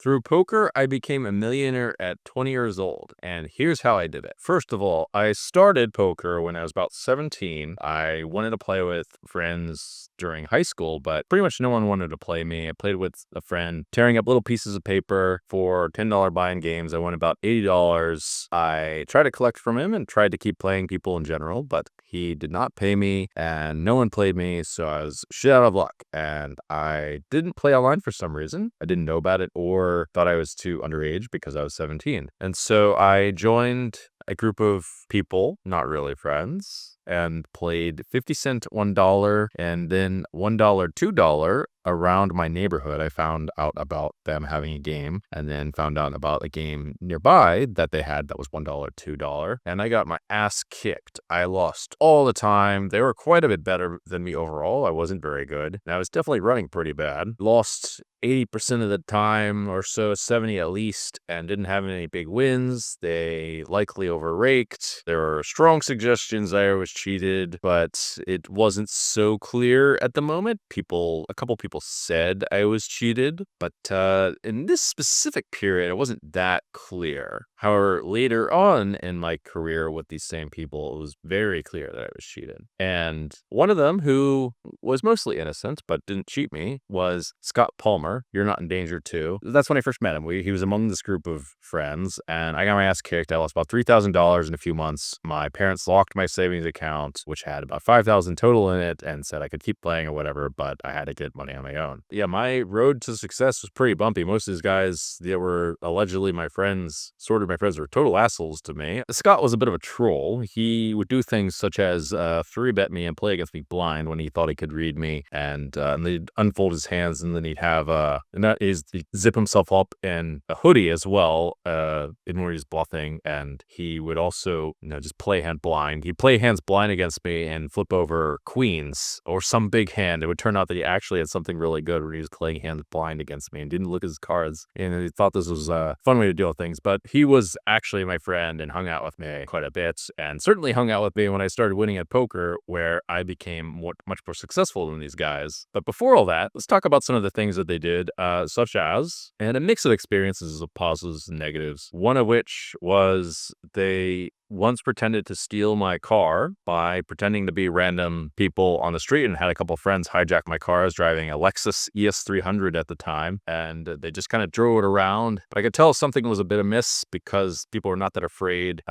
Through poker, I became a millionaire at 20 years old, and here's how I did it. First of all, I started poker when I was about 17. I wanted to play with friends during high school, but pretty much no one wanted to play me. I played with a friend, tearing up little pieces of paper for $10 buy-in games. I won about $80. I tried to collect from him and tried to keep playing people in general, but he did not pay me, and no one played me, so I was shit out of luck. And I didn't play online for some reason. I didn't know about it or thought I was too underage because I was 17. And so I joined a group of people, not really friends, and played 50 cent $1 and then $1, $2 around my neighborhood. I found out about them having a game and then found out about a game nearby that they had that was $1, $2. And I got my ass kicked. I lost all the time. They were quite a bit better than me overall. I wasn't very good. And I was definitely running pretty bad. Lost 80% of the time or so, 70 at least, and didn't have any big wins. They likely overraked. There were strong suggestions I was cheated, but it wasn't so clear at the moment. A couple people said I was cheated, but in this specific period, it wasn't that clear. However, later on in my career with these same people, it was very clear that I was cheated. And one of them, who was mostly innocent but didn't cheat me, was Scott Palmer. You're not in danger too. That's when I first met him. He was among this group of friends, and I got my ass kicked. I lost about $3,000 in a few months. My parents locked my savings account, which had about $5,000 total in it, and said I could keep playing or whatever, but I had to get money on my own. Yeah, my road to success was pretty bumpy. Most of these guys that were allegedly my friends, sort of my friends, were total assholes to me. Scott was a bit of a troll. He would do things such as 3-bet me and play against me blind when he thought he could read me, and then he'd unfold his hands, and then he'd have and that is he'd zip himself up in a hoodie as well, in where he's bluffing, and he would also, just play hand blind. He'd play hands blind against me and flip over queens or some big hand. It would turn out that he actually had something really good when he was playing hands blind against me and didn't look at his cards, and he thought this was a fun way to deal with things. But he was actually my friend and hung out with me quite a bit, and certainly hung out with me when I started winning at poker, where I became much more successful than these guys. But before all that, let's talk about some of the things that they did, such as, and a mix of experiences of positives and negatives, one of which was they once pretended to steal my car by pretending to be random people on the street, and had a couple friends hijack my car. I was driving a Lexus ES300 at the time, and they just kind of drove it around. But I could tell something was a bit amiss because people were not that afraid.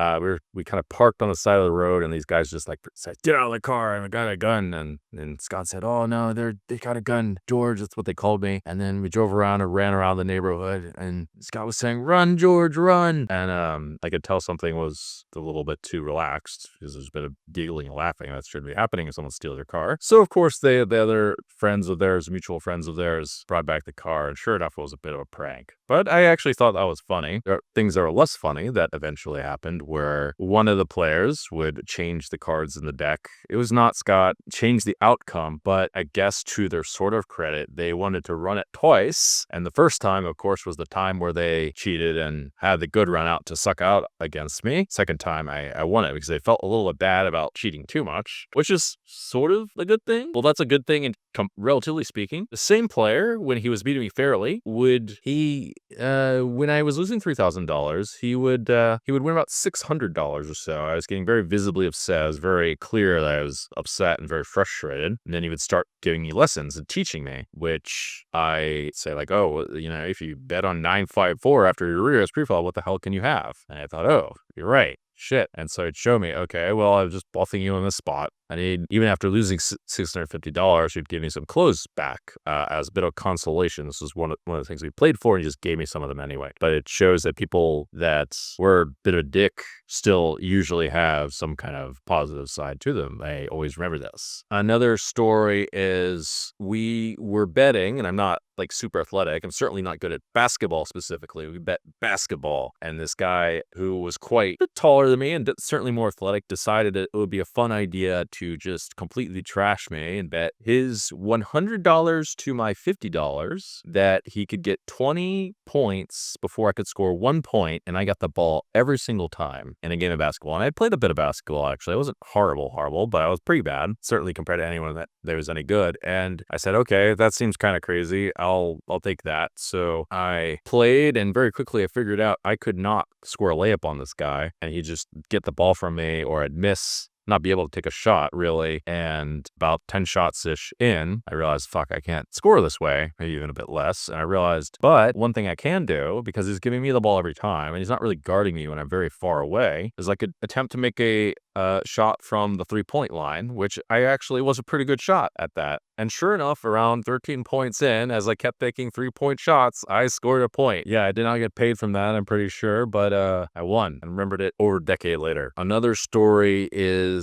We kind of parked on the side of the road, and these guys just said, "Get out of the car, I got a gun." And Scott said, "Oh no, they got a gun, George." That's what they called me. And then we drove around and ran around the neighborhood, and Scott was saying, "Run, George, run." And I could tell something was a little bit too relaxed, because there's a bit of giggling and laughing that should be happening if someone steals your car. So of course the other friends of theirs, mutual friends of theirs, brought back the car, and sure enough, it was a bit of a prank. But I actually thought that was funny. There are things that are less funny that eventually happened, where one of the players would change the cards in the deck. It was not Scott, change the outcome, but I guess to their sort of credit, they wanted to run it twice. And the first time, of course, was the time where they cheated and had the good run out to suck out against me. Second time, I won it because they felt a little bit bad about cheating too much, which is sort of a good thing. Well, that's a good thing, relatively speaking. The same player, when he was beating me fairly, when I was losing $3,000, he would win about $600 or so. I was getting very visibly upset. It was very clear that I was upset and very frustrated. And then he would start giving me lessons and teaching me, which I say "Oh, if you bet on 954 after your rear pre-flop, what the hell can you have?" And I thought, "Oh, you're right. Shit." And so he'd show me, "Okay, well, I was just bluffing you on this spot." And even after losing $650, he'd give me some clothes back as a bit of consolation. This was one of the things we played for, and he just gave me some of them anyway. But it shows that people that were a bit of a dick still usually have some kind of positive side to them. I always remember this. Another story is we were betting, and I'm not super athletic. I'm certainly not good at basketball specifically. We bet basketball, and this guy who was quite a bit taller than me and certainly more athletic decided that it would be a fun idea to just completely trash me and bet his $100 to my $50 that he could get 20 points before I could score 1 point, and I got the ball every single time in a game of basketball. And I played a bit of basketball, actually. I wasn't horrible, but I was pretty bad, certainly compared to anyone that was any good. And I said, "Okay, that seems kind of crazy. I'll take that. So I played, and very quickly I figured out I could not score a layup on this guy, and he'd just get the ball from me, or I'd miss, not be able to take a shot, really. And about 10 shots-ish in, I realized, fuck, I can't score this way, maybe even a bit less. And I realized, but one thing I can do, because he's giving me the ball every time, and he's not really guarding me when I'm very far away, is I could attempt to make a shot from the three-point line, which I actually was a pretty good shot at that. And sure enough, around 13 points in, as I kept taking 3-point shots, I scored a point. Yeah, I did not get paid from that, I'm pretty sure, but I won and remembered it over a decade later. Another story is,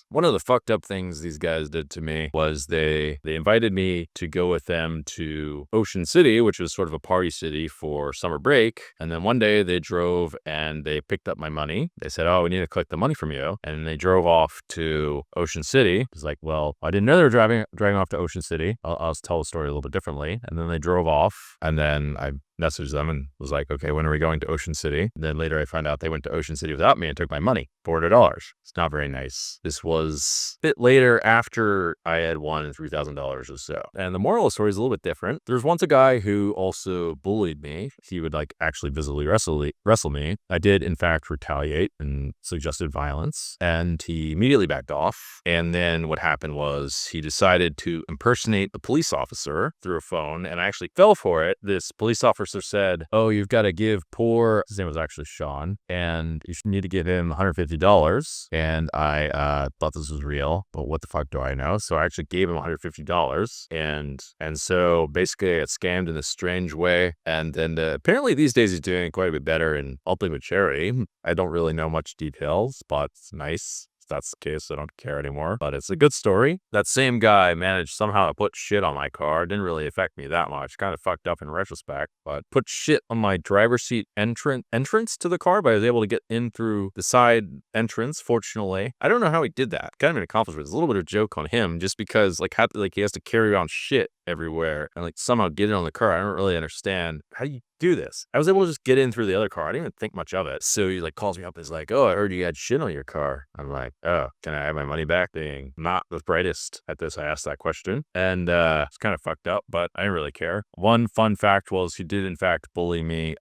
one of the fucked up things these guys did to me was they invited me to go with them to Ocean City, which was sort of a party city, for summer break. And then one day they drove and they picked up my money. They said, oh, we need to collect the money from you. And they drove off to Ocean City. It's like, well, I didn't know they were driving off to Ocean City. I'll tell the story a little bit differently. And then they drove off, and then I messaged them and was like, okay, when are we going to Ocean City? And then later I found out they went to Ocean City without me and took my money, $400. It's not very nice. This was a bit later, after I had won $3,000 or so. And the moral of the story is a little bit different. There's once a guy who also bullied me. He would like actually visibly wrestle me. I did in fact retaliate and suggested violence, and he immediately backed off. And then what happened was he decided to impersonate the police officer through a phone, and I actually fell for it. This police officer said, oh, you've got to give poor, his name was actually Sean, and you need to give him $150. And I thought this was real, but what the fuck do I know? So I actually gave him $150. And so basically I got scammed in this strange way. And then apparently these days he's doing quite a bit better in helping with charity. I don't really know much details, but it's nice. That's the case, I don't care anymore, but it's a good story. That same guy managed somehow to put shit on my car. It didn't really affect me that much, kind of fucked up in retrospect, but put shit on my driver's seat entrance to the car, but I was able to get in through the side entrance, fortunately. I don't know how he did that. Kind of an accomplishment. It's a little bit of a joke on him, just because like he has to carry around shit everywhere and like somehow get it on the car. I don't really understand how you do this. I was able to just get in through the other car. I didn't even think much of it. So he like calls me up and is like, oh, I heard you had shit on your car. I'm like, oh, can I have my money back? Being not the brightest at this, I asked that question, and it's kind of fucked up, but I didn't really care. One fun fact was he did in fact bully me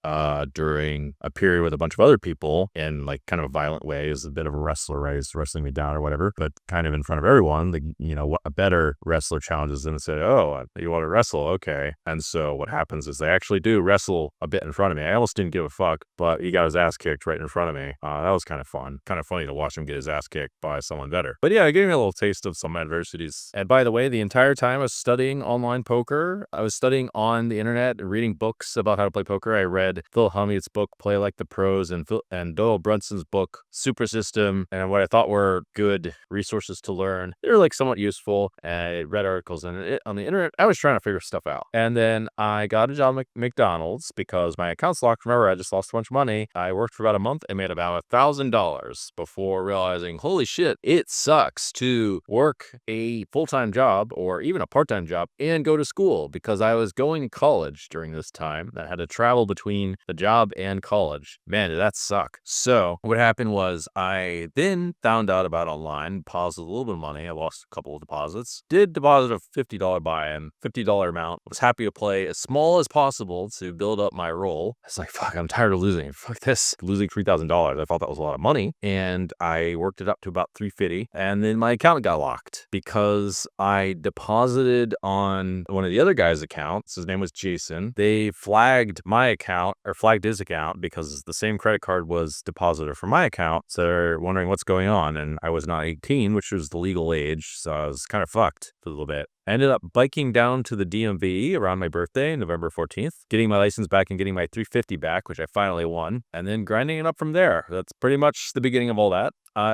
during a period with a bunch of other people in like kind of a violent way. He was a bit of a wrestler, right? He's wrestling me down or whatever, but kind of in front of everyone. Like, you know, what a better wrestler challenges them and say, oh, you want to wrestle? Okay. And so what happens is they actually do wrestle a bit in front of me. I almost didn't give a fuck, but he got his ass kicked right in front of me. That was kind of fun. Kind of funny to watch him get his ass kicked by someone better. But yeah, it gave me a little taste of some adversities. And by the way, the entire time I was studying online poker, I was studying on the internet and reading books about how to play poker. I read Phil Hellmuth's book, Play Like the Pros, and Doyle Brunson's book, Super System, and what I thought were good resources to learn. They were like somewhat useful. I read articles on the internet. I was trying to figure stuff out. And then I got a job at McDonald's because my account's locked. Remember, I just lost a bunch of money. I worked for about a month and made about $1,000 before realizing, holy shit, it sucks to work a full-time job or even a part-time job and go to school, because I was going to college during this time. I had to travel between the job and college. Man, did that suck. So what happened was I then found out about online, deposited a little bit of money. I lost a couple of deposits. Did deposit a $50 buy-in, $50 amount. Was happy to play as small as possible to build up my roll. I was like, fuck, I'm tired of losing. Fuck this. Losing $3,000. I thought that was a lot of money. And I worked it up to about $350. And then my account got locked because I deposited on one of the other guys' accounts. His name was Jason. They flagged my account, or flagged his account, because the same credit card was deposited for my account. So they're wondering what's going on. And I was not 18, which was the legal age. So I was kind of fucked for a little bit. I ended up biking down to the DMV around my birthday, November 14th, getting my license back and getting my $350 back, which I finally won, and then grinding it up from there. That's pretty much the beginning of all that.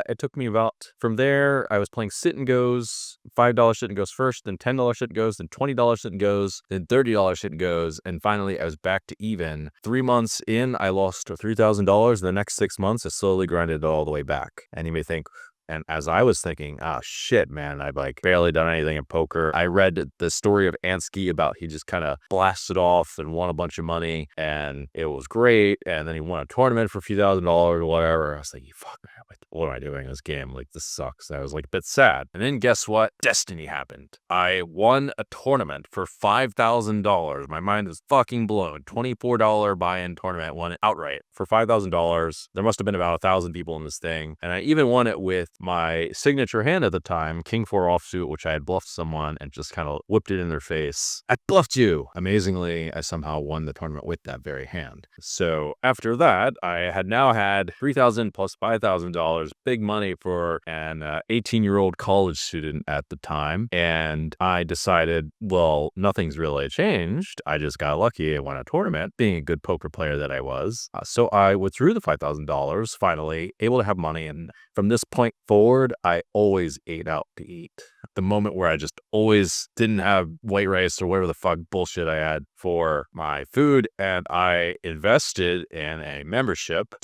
It took me about, from there, I was playing sit and goes, $5 sit and goes first, then $10 sit and goes, then $20 sit and goes, then $30 sit and goes, and finally I was back to even. 3 months in, I lost $3,000. The next 6 months, I slowly grinded it all the way back. And you may think, And as I was thinking, oh shit, man, I've like barely done anything in poker. I read the story of Ansky about he just kind of blasted off and won a bunch of money and it was great. And then he won a tournament for a few $1,000s or whatever. I was like, fuck, man, what am I doing in this game? Like, this sucks. I was like a bit sad. And then guess what? Destiny happened. I won a tournament for $5,000. My mind is fucking blown. $24 buy-in tournament, won it outright for $5,000. There must have been about 1,000 people in this thing. And I even won it with my signature hand at the time, King 4 offsuit, which I had bluffed someone and just kind of whipped it in their face. I bluffed you. Amazingly, I somehow won the tournament with that very hand. So after that, I had now had $3,000 plus $5,000, big money for an 18-year-old college student at the time. And I decided, well, nothing's really changed. I just got lucky. I won a tournament, being a good poker player that I was. So I withdrew the $5,000, finally able to have money. And from this point forward, I always ate out to eat. The moment where I just always didn't have white rice or whatever the fuck bullshit I had for my food. And I invested in a membership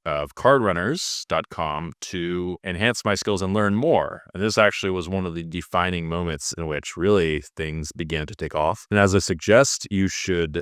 of cardrunners.com to enhance my skills and learn more. And this actually was one of the defining moments in which really things began to take off. And as I suggest, you should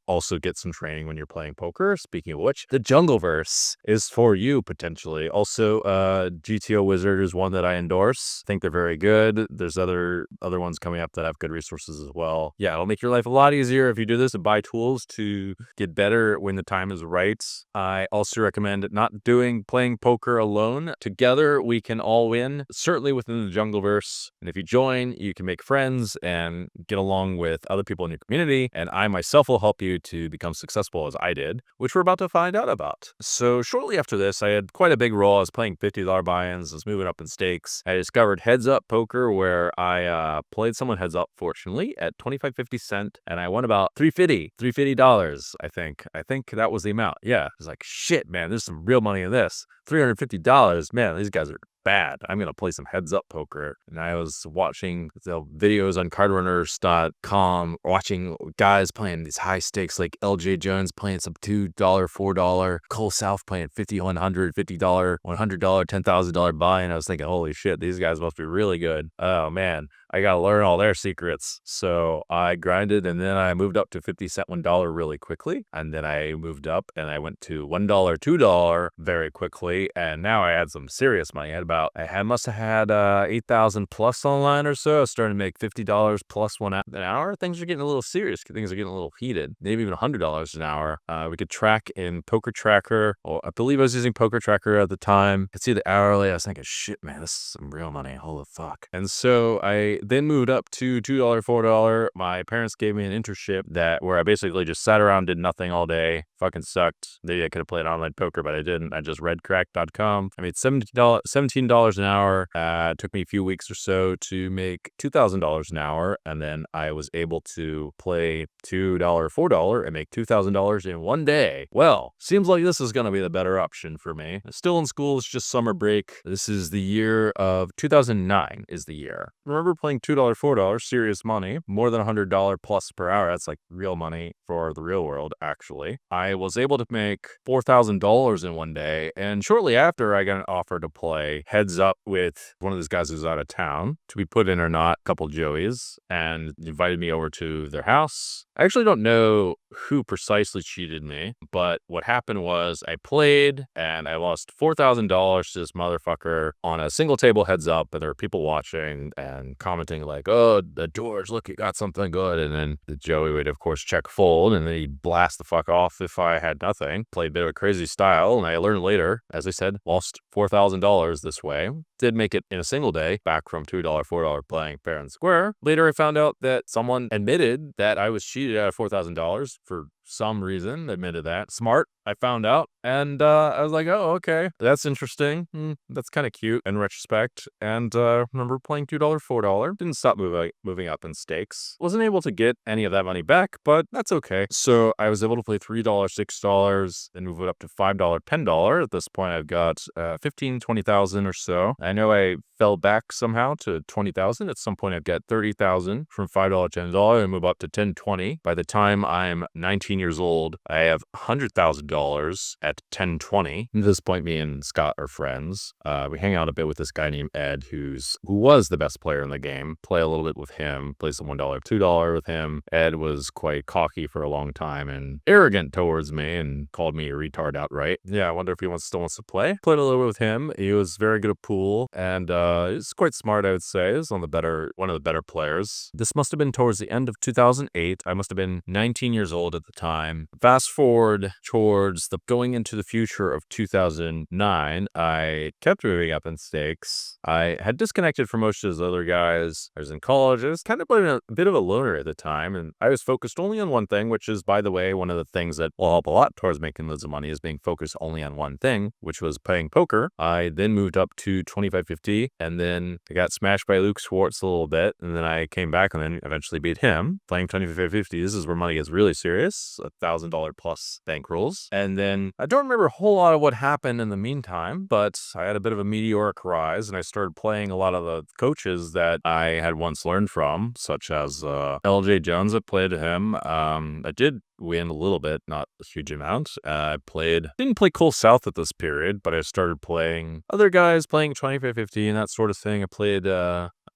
also get some training when you're playing poker. Speaking of which, the Jungleverse is for you potentially. Also, GTO Wizard is one that I endorse. I think they're very good. There's other ones coming up that have good resources as well. Yeah, it'll make your life a lot easier if you do this and buy tools to get better when the time is right. I also recommend not playing poker alone. Together, we can all win, certainly within the Jungleverse. And if you join, you can make friends and get along with other people in your community. And I myself will help you to become successful as I did, which we're about to find out about. So shortly after this, I had quite a big roll. I was playing $50 buy-ins. I was moving up in stakes. I discovered Heads Up Poker, where I played someone heads up, fortunately, at 25.50 and I won about $350, I think. I think that was the amount. Yeah, I was like, shit, man, there's some real money in this. $350, man, these guys are bad. I'm going to play some heads up poker. And I was watching the videos on cardrunners.com, watching guys playing these high stakes like LJ Jones playing some $2, $4, Cole South playing $50, $100, $50, $100, $10,000 buy. And I was thinking, holy shit, these guys must be really good. Oh man, I got to learn all their secrets. So I grinded and then I moved up to 50 cent, $1 really quickly. And then I moved up and I went to $1, $2 very quickly. And now I had some serious money. I must have had 8,000 plus online or so. I was starting to make $50 plus an hour. Things are getting a little serious. Things are getting a little heated. Maybe even $100 an hour. We could track in Poker Tracker, or I believe I was using Poker Tracker at the time. I could see the hourly. I was thinking, shit, man, this is some real money. Holy fuck. And so I then moved up to $2, $4. My parents gave me an internship where I basically just sat around, did nothing all day. Fucking sucked. Maybe I could have played online poker, but I didn't. I just read crack.com. I made $17 an hour. It took me a few weeks or so to make $2,000 an hour. And then I was able to play $2, $4 and make $2,000 in one day. Well, seems like this is going to be the better option for me. Still in school. It's just summer break. This is the year of 2009 is the year. Remember playing $2, $4, serious money, more than $100 plus per hour. That's like real money for the real world, actually. I was able to make $4,000 in one day. And shortly after, I got an offer to play heads up with one of these guys who's out of town, to be put in or not, a couple Joeys, and invited me over to their house. I actually don't know who precisely cheated me, but what happened was I played and I lost $4,000 to this motherfucker on a single table heads up, and there were people watching and commenting like, oh, the George, look, you got something good. And then the Joey would, of course, check fold, and then he'd blast the fuck off if I had nothing. Played a bit of a crazy style, and I learned later, as I said, lost $4,000 this way. Did make it in a single day, back from $2, $4 playing fair and square. Later, I found out that someone admitted that I was cheated out of $4,000 for some reason, admitted that. Smart, I found out. And I was like, oh, okay, that's interesting. That's kind of cute in retrospect. And remember playing $2, $4. Didn't stop moving up in stakes. Wasn't able to get any of that money back, but that's okay. So I was able to play $3, $6, then move it up to $5, $10. At this point, I've got 15, 20,000 or so. I know I fell back somehow to 20,000. At some point, I'd get 30,000 from $5 to $10 and move up to 10, 20. By the time I'm 19 years old, I have $100,000 at 10, 20. At this point, me and Scott are friends. We hang out a bit with this guy named Ed, who was the best player in the game. Play a little bit with him, play some $1, $2 with him. Ed was quite cocky for a long time and arrogant towards me and called me a retard outright. Yeah, I wonder if he still wants to play. Played a little bit with him. He was very good at pool and he's quite smart, I would say. He's one of the better players. This must have been towards the end of 2008. I must have been 19 years old at the time. Fast forward towards going into the future of 2009, I kept moving up in stakes. I had disconnected from most of those other guys. I was in college. I was kind of a bit of a loner at the time, and I was focused only on one thing, which is, by the way, one of the things that will help a lot towards making loads of money is being focused only on one thing, which was playing poker. I then moved up to 2550, and then I got smashed by Luke Schwartz a little bit, and then I came back and then eventually beat him playing 2550. This is where money gets really serious, $1,000 plus bankrolls. And then I don't remember a whole lot of what happened in the meantime, but I had a bit of a meteoric rise, and I started playing a lot of the coaches that I had once learned from, such as LJ Jones. I played him. I did win a little bit, not a huge amount. Didn't play Cole South at this period, but I started playing other guys playing 2550 and that sort of thing. I played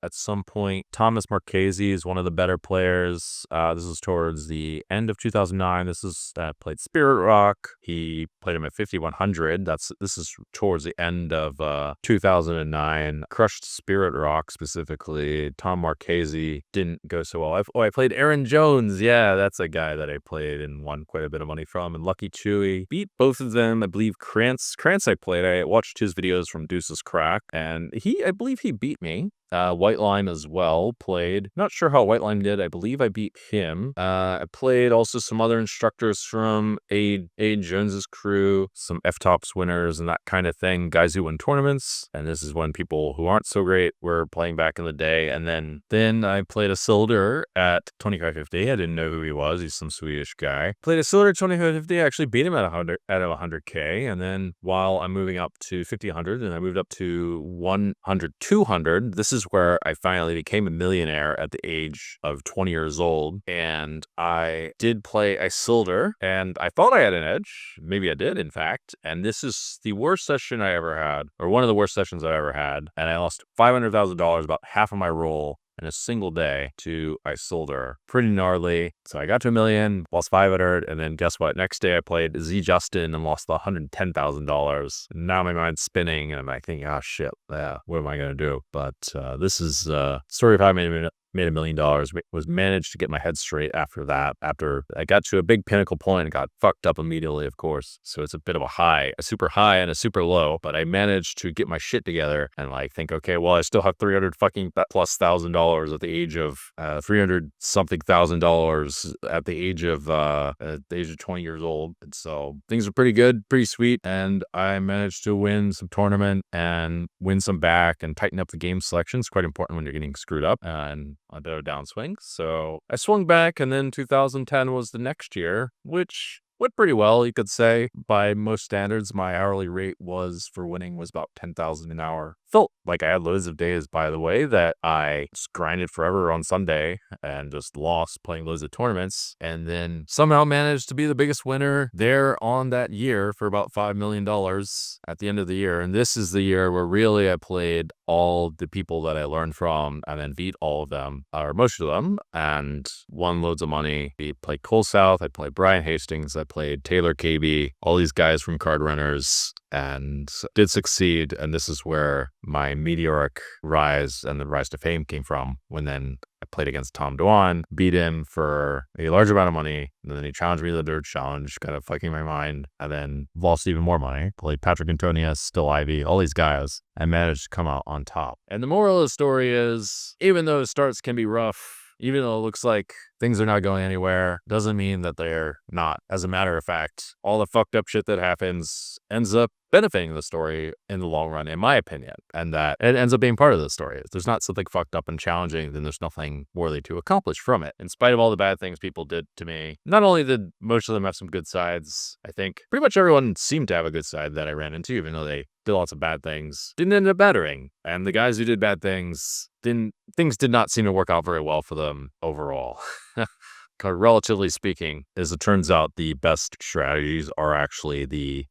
at some point, Thomas Marchese is one of the better players. This is towards the end of 2009. Played Spirit Rock. He played him at 5100. This is towards the end of 2009. Crushed Spirit Rock specifically. Tom Marchese didn't go so well. I played Aaron Jones. Yeah, that's a guy that I played and won quite a bit of money from. And Lucky Chewy beat both of them. I believe Krantz I played. I watched his videos from Deuce's Crack, and I believe he beat me. White Lime as well played. Not sure how White Lime did. I believe I beat him. I played also some other instructors from Aid Jones's crew, some F-Tops winners and that kind of thing, guys who win tournaments. And this is when people who aren't so great were playing back in the day. And then I played a Silder at 2550. I didn't know who he was. He's some Swedish guy. Played a Silder at 2550. I actually beat him at 100K. And then while I'm moving up to 50-100, and I moved up to 100-200, this is where I finally became a millionaire at the age of 20 years old. And I did play a Silder, and I thought I had an edge. Maybe I did, in fact. And this is the worst session I ever had, or one of the worst sessions I ever had. And I lost $500,000, about half of my roll, in a single day to Isildur. Pretty gnarly. So I got to $1 million, lost 500, and then guess what? Next day I played Z Justin and lost $110,000. Now my mind's spinning, and I'm like thinking, oh shit, yeah, what am I gonna do? But this is story of how I made $1 million. Was managed to get my head straight after that. After I got to a big pinnacle point and got fucked up immediately, of course. So it's a bit of a super high and a super low, but I managed to get my shit together and think, okay, well, I still have 300 fucking plus $1,000 at the age of 300 something $1,000 at the age of 20 years old. And so things are pretty good, pretty sweet. And I managed to win some tournament and win some back and tighten up the game selection. It's quite important when you're getting screwed up. And a bit of downswing. So I swung back, and then 2010 was the next year, which went pretty well, you could say. By most standards, my hourly rate for winning was about $10,000 an hour. Felt like I had loads of days, by the way, that I just grinded forever on Sunday and just lost playing loads of tournaments, and then somehow managed to be the biggest winner there on that year for about $5 million at the end of the year. And this is the year where really I played all the people that I learned from and then beat all of them, or most of them, and won loads of money. I played Cole South, I played Brian Hastings, I played Taylor KB, all these guys from Card Runners, and did succeed. And this is where my meteoric rise and the rise to fame came from, when then I played against Tom Dwan, beat him for a large amount of money, and then he challenged me to the Dirt Challenge, kind of fucking my mind, and then lost even more money. Played Patrick Antonius, Still Ivy, all these guys, and managed to come out on top. And the moral of the story is, even though starts can be rough, even though it looks like things are not going anywhere, doesn't mean that they're not. As a matter of fact, all the fucked up shit that happens ends up benefiting the story in the long run, in my opinion, and that it ends up being part of the story. If there's not something fucked up and challenging, then there's nothing worthy to accomplish from it. In spite of all the bad things people did to me, not only did most of them have some good sides, I think pretty much everyone seemed to have a good side that I ran into, even though they did lots of bad things, didn't end up bettering. And the guys who did bad things, things did not seem to work out very well for them overall. Relatively speaking, as it turns out, the best strategies are actually the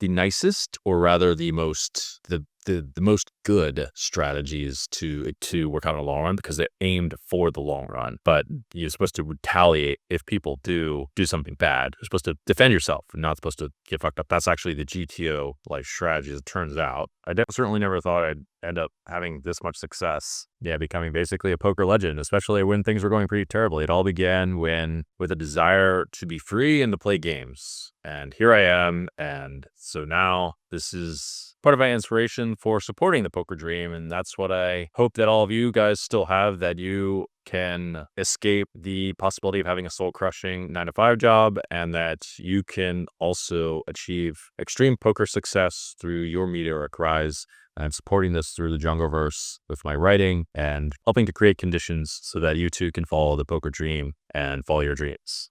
nicest, or rather the most good strategies to work out in the long run, because they're aimed for the long run. But you're supposed to retaliate if people do something bad. You're supposed to defend yourself, and not supposed to get fucked up. That's actually the GTO life strategy, as it turns out. I certainly never thought I'd end up having this much success. Yeah, becoming basically a poker legend, especially when things were going pretty terribly. It all began with a desire to be free and to play games. And here I am. And so now this is part of my inspiration for supporting the poker dream. And that's what I hope that all of you guys still have, that you can escape the possibility of having a soul-crushing 9-to-5 job, and that you can also achieve extreme poker success through your meteoric rise. I'm supporting this through the Jungleverse with my writing and helping to create conditions so that you too can follow the poker dream and follow your dreams.